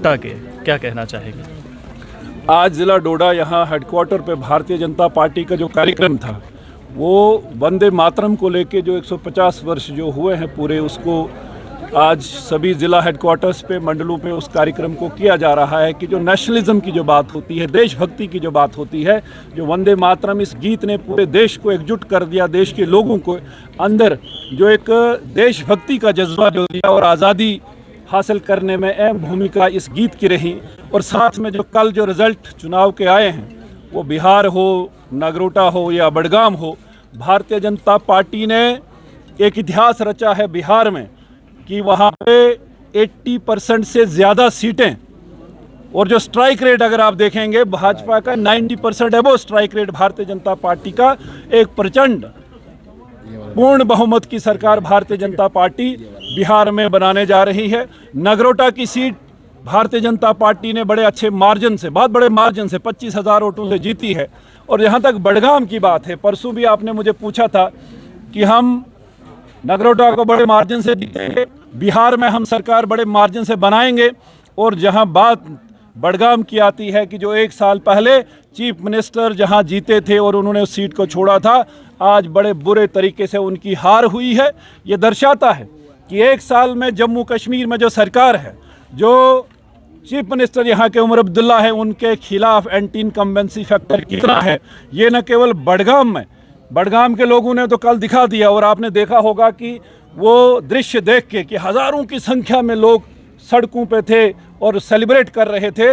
जनता के, क्या कहना चाहेंगे? आज ज़िला डोडा यहाँ हेडक्वार्टर पे भारतीय जनता पार्टी का जो कार्यक्रम था वो वंदे मातरम को लेके जो 150 वर्ष जो हुए हैं पूरे, उसको आज सभी ज़िला हेडक्वार्टर्स पे, मंडलों पे उस कार्यक्रम को किया जा रहा है कि जो नेशनलिज्म की जो बात होती है, देशभक्ति की जो बात होती है, जो वंदे मातरम इस गीत ने पूरे देश को एकजुट कर दिया, देश के लोगों को अंदर जो एक देशभक्ति का जज्बा जो दिया और आज़ादी हासिल करने में अहम भूमिका इस गीत की रही। और साथ में जो कल जो रिज़ल्ट चुनाव के आए हैं, वो बिहार हो, नगरोटा हो या बडगाम हो, भारतीय जनता पार्टी ने एक इतिहास रचा है बिहार में कि वहाँ पे 80% से ज़्यादा सीटें, और जो स्ट्राइक रेट अगर आप देखेंगे भाजपा का 90% एबो strike rate, Bharatiya Janata party का एक प्रचंड पूर्ण बहुमत की सरकार भारतीय जनता पार्टी बिहार में बनाने जा रही है। नगरोटा की सीट भारतीय जनता पार्टी ने बड़े अच्छे मार्जिन से, बहुत बड़े मार्जिन से 25,000 वोटों से जीती है। और यहाँ तक बडगाम की बात है, परसों भी आपने मुझे पूछा था कि हम नगरोटा को बड़े मार्जिन से जीतेंगे, बिहार में हम सरकार बड़े मार्जिन से बनाएंगे। और जहां बात बडगाम की आती है कि जो 1 साल पहले चीफ मिनिस्टर जहां जीते थे और उन्होंने उस सीट को छोड़ा था, आज बड़े बुरे तरीके से उनकी हार हुई है। ये दर्शाता है कि 1 साल में जम्मू कश्मीर में जो सरकार है, जो चीफ मिनिस्टर यहाँ के उमर अब्दुल्ला है, उनके खिलाफ एंटी इनकम्बेंसी फैक्टर कितना है, ये न केवल बडगाम में, बडगाम के लोगों ने तो कल दिखा दिया। और आपने देखा होगा कि वो दृश्य देख के कि हज़ारों की संख्या में लोग सड़कों पे थे और सेलिब्रेट कर रहे थे।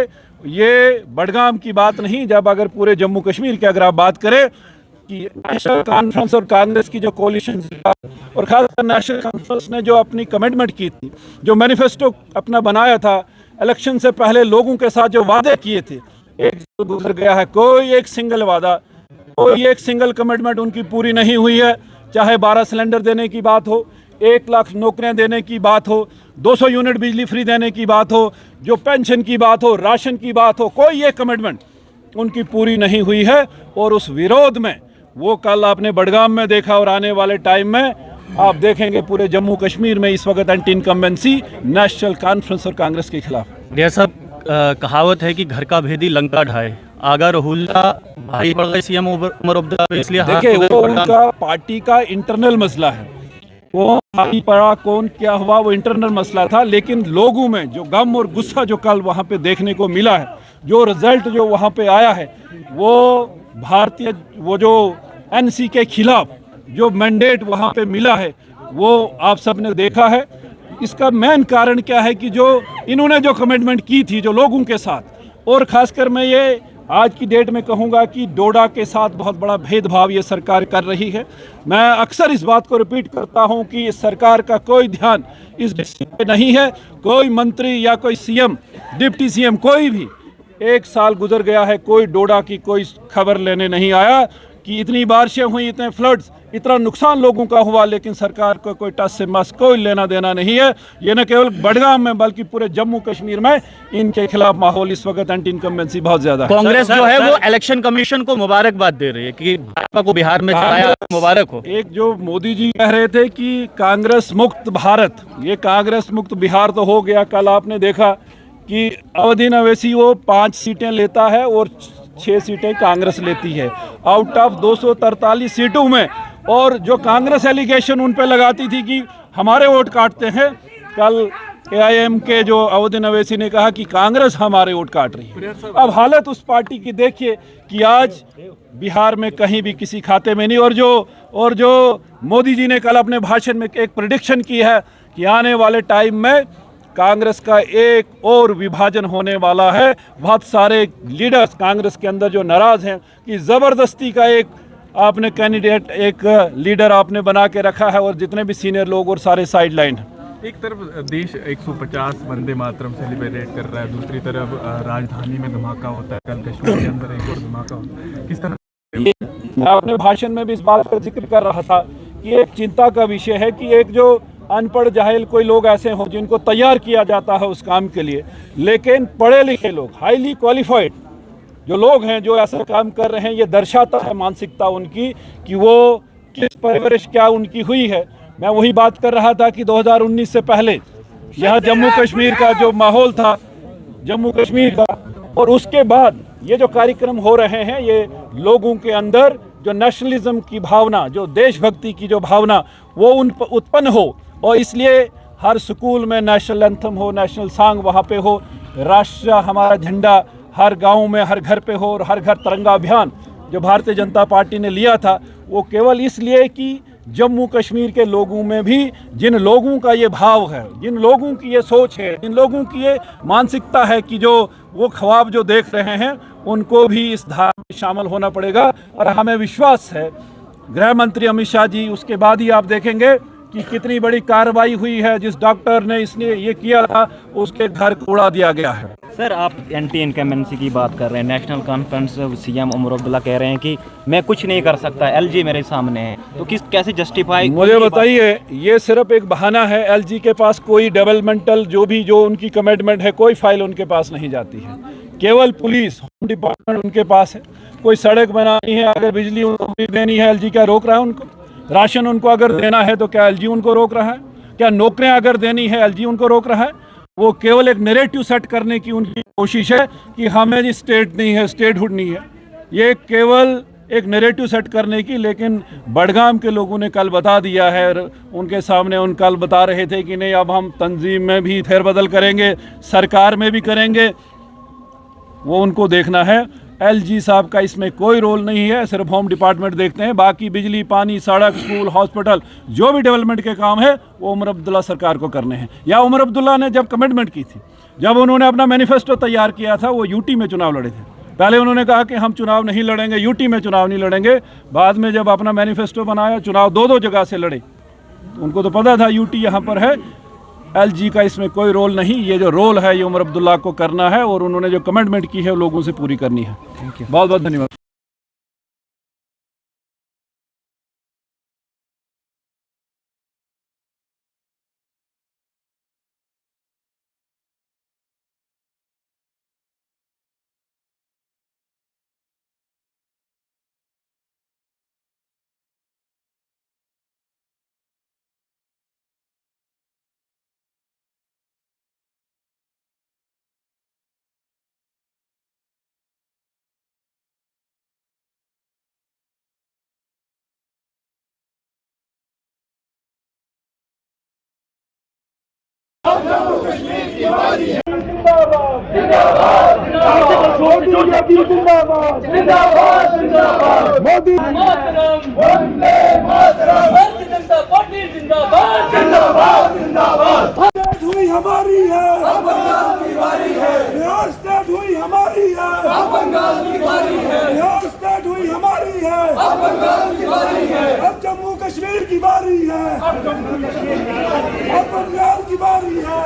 ये बडगाम की बात नहीं, जब अगर पूरे जम्मू कश्मीर की अगर आप बात करें कि नेशनल कॉन्फ्रेंस और कांग्रेस की जो कोलिशन और खासकर नेशनल कॉन्फ्रेंस ने जो अपनी कमिटमेंट की थी, जो मैनिफेस्टो अपना बनाया था, इलेक्शन से पहले लोगों के साथ जो वादे किए थे, एक साल गुजर गया है, कोई एक सिंगल वादा, कोई एक सिंगल कमिटमेंट उनकी पूरी नहीं हुई है। चाहे 12 सिलेंडर देने की बात हो, 1 लाख नौकरियां देने की बात हो, 200 यूनिट बिजली फ्री देने की बात हो, जो पेंशन की बात हो, राशन की बात हो, कोई एक कमिटमेंट उनकी पूरी नहीं हुई है। और उस विरोध में वो कल आपने बडगाम में देखा और आने वाले टाइम में आप देखेंगे पूरे जम्मू कश्मीर में इस वक्त एंटी इनकम्बेंसी नेशनल कॉन्फ्रेंस और कांग्रेस के खिलाफ। यह सब कहावत है कि घर का भेदी लंका ढाए, आगा रहुल्ला भाई पड़ गए सीएम उमर अब्दुल्ला, इसलिए देखिए वो उनका पार्टी का इंटरनल मसला है, वो भाई पड़ा कौन क्या हुआ वो इंटरनल मसला था। लेकिन लोगों में जो गम और गुस्सा जो कल वहाँ पे देखने को मिला है, जो रिजल्ट जो वहाँ पे आया है, वो भारतीय वो जो एनसी के खिलाफ जो मैंडेट वहाँ पे मिला है, वो आप सब ने देखा है। इसका मेन कारण क्या है कि जो इन्होंने जो कमिटमेंट की थी जो लोगों के साथ, और ख़ासकर मैं ये आज की डेट में कहूँगा कि डोडा के साथ बहुत बड़ा भेदभाव ये सरकार कर रही है। मैं अक्सर इस बात को रिपीट करता हूँ कि इस सरकार का कोई ध्यान इस पे नहीं है। कोई मंत्री या कोई सीएम, डिप्टी सीएम, कोई भी 1 साल गुजर गया है, कोई डोडा की कोई खबर लेने नहीं आया कि इतनी बारिशें हुई, इतने फ्लड्स, इतना नुकसान लोगों का हुआ, लेकिन सरकार को कोई टस से मस कोई लेना देना नहीं है। ये न केवल बडगाम में बल्कि पूरे जम्मू कश्मीर में इनके खिलाफ माहौल इस वक्त एंटी इनकम्बेंसी बहुत ज्यादा है। कांग्रेस जो है वो इलेक्शन कमीशन को मुबारकबाद दे रही है कि भाजपा को बिहार में चलाया, मुबारक हो। एक जो मोदी जी कह रहे थे कि कांग्रेस मुक्त भारत, ये कांग्रेस मुक्त बिहार तो हो गया। कल आपने देखा कि अवधि अवैसी वो 5 सीटें लेता है और 6 सीटें कांग्रेस लेती है आउट ऑफ 243 सीटों में। और जो कांग्रेस एलिगेशन उन पे लगाती थी कि हमारे वोट काटते हैं, कल AIM के जो अवधि अवैसी ने कहा कि कांग्रेस हमारे वोट काट रही है। अब हालत उस पार्टी की देखिए कि आज बिहार में कहीं भी किसी खाते में नहीं। और जो मोदी जी ने कल अपने भाषण में एक प्रेडिक्शन की है कि आने वाले टाइम में कांग्रेस का एक और विभाजन होने वाला है। बहुत सारे लीडर्स कांग्रेस के अंदर जो नाराज हैं कि ज़बरदस्ती का एक आपने कैंडिडेट, एक लीडर आपने बना के रखा है और जितने भी सीनियर लोग और सारे साइड लाइन हैं। एक तरफ देश 150 वंदे मातरम सेलिब्रेट कर रहा है, दूसरी तरफ राजधानी में धमाका होता है, कल कश्मीर के अंदर एक और धमाका होता है। किस तरह? मैं अपने भाषण में भी इस बात का जिक्र कर रहा था कि एक चिंता का विषय है कि एक जो अनपढ़ जाहिल कोई लोग ऐसे हों जिनको तैयार किया जाता है उस काम के लिए, लेकिन पढ़े लिखे लोग, हाईली क्वालिफाइड जो लोग हैं जो ऐसा काम कर रहे हैं, ये दर्शाता है मानसिकता उनकी कि वो किस परवरिश क्या उनकी हुई है। मैं वही बात कर रहा था कि 2019 से पहले यहाँ जम्मू कश्मीर का जो माहौल था, जम्मू कश्मीर का। और उसके बाद ये जो कार्यक्रम हो रहे हैं, ये लोगों के अंदर जो नेशनलिज्म की भावना, जो देशभक्ति की जो भावना, वो उत्पन्न हो। और इसलिए हर स्कूल में नेशनल एंथम हो, नेशनल सॉन्ग वहाँ पे हो, राष्ट्र हमारा झंडा हर गांव में, हर घर पे हो, और हर घर तिरंगा अभियान जो भारतीय जनता पार्टी ने लिया था, वो केवल इसलिए कि जम्मू कश्मीर के लोगों में भी, जिन लोगों का ये भाव है, जिन लोगों की ये सोच है, जिन लोगों की ये मानसिकता है कि जो वो ख्वाब जो देख रहे हैं, उनको भी इस धारा में शामिल होना पड़ेगा। और हमें विश्वास है गृह मंत्री अमित शाह जी, उसके बाद ही आप देखेंगे कि कितनी बड़ी कार्रवाई हुई है। जिस डॉक्टर ने इसने ये किया था, उसके घर को उड़ा दिया गया है। सर, आप एंटी इनकम्बेंसी की बात कर रहे हैं, नेशनल कॉन्फ्रेंस सीएम उमर अब्दुल्ला कह रहे हैं कि मैं कुछ नहीं कर सकता, एलजी मेरे सामने है, तो कैसे जस्टिफाई? मुझे बताइए, ये सिर्फ एक बहाना है। एलजी के पास कोई डेवलपमेंटल जो उनकी कमिटमेंट है, कोई फाइल उनके पास नहीं जाती है। केवल पुलिस, होम डिपार्टमेंट उनके पास है। कोई सड़क बनानी है, अगर बिजली उनको देनी है, एलजी क्या रोक रहा है उनको? राशन उनको अगर देना है तो क्या एलजी उनको रोक रहा है? क्या नौकरियां अगर देनी है, एलजी उनको रोक रहा है? वो केवल एक नैरेटिव सेट करने की उनकी कोशिश है कि हमें जी स्टेट नहीं है, स्टेटहुड नहीं है। ये केवल एक नैरेटिव सेट करने की। लेकिन बड़गाम के लोगों ने कल बता दिया है, उनके सामने उन कल बता रहे थे कि नहीं, अब हम तंजीम में भी फेरबदल करेंगे, सरकार में भी करेंगे। वो उनको देखना है। एलजी साहब का इसमें कोई रोल नहीं है, सिर्फ होम डिपार्टमेंट देखते हैं। बाकी बिजली, पानी, सड़क, स्कूल, हॉस्पिटल, जो भी डेवलपमेंट के काम है, वो उमर अब्दुल्ला सरकार को करने हैं। या उमर अब्दुल्ला ने जब कमिटमेंट की थी, जब उन्होंने अपना मैनिफेस्टो तैयार किया था, वो यूटी में चुनाव लड़े थे। पहले उन्होंने कहा कि हम चुनाव नहीं लड़ेंगे, यूटी में चुनाव नहीं लड़ेंगे। बाद में जब अपना मैनिफेस्टो बनाया, चुनाव दो जगह से लड़े। उनको तो पता था यूटी यहाँ पर है। एलजी का इसमें कोई रोल नहीं। ये जो रोल है, ये उमर अब्दुल्ला को करना है, और उन्होंने जो कमिटमेंट की है, लोगों से पूरी करनी है। बहुत बहुत धन्यवाद। मोदी जिंदाबाद, जिंदाबाद, जिंदाबाद। मोदी मातरम, वंदे मातरम। भारतीय जनता पार्टी जिंदाबाद, जिंदाबाद, जिंदाबाद। स्टेट हुई हमारी है, अब बंगाल की बारी है। बिहार स्टेट हुई हमारी है, अब बंगाल की बारी है। बिहार स्टेट हुई हमारी है, अब बंगाल की बारी है। अब जम्मू कश्मीर की बारी है, अब जम्मू कश्मीर की बारी है। अब बंगाल की बारी है।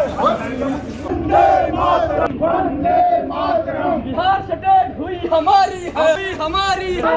वंदे मातरम, वंदे मातरम। बिहार स्टेट हुई हमारी है, हमारी है।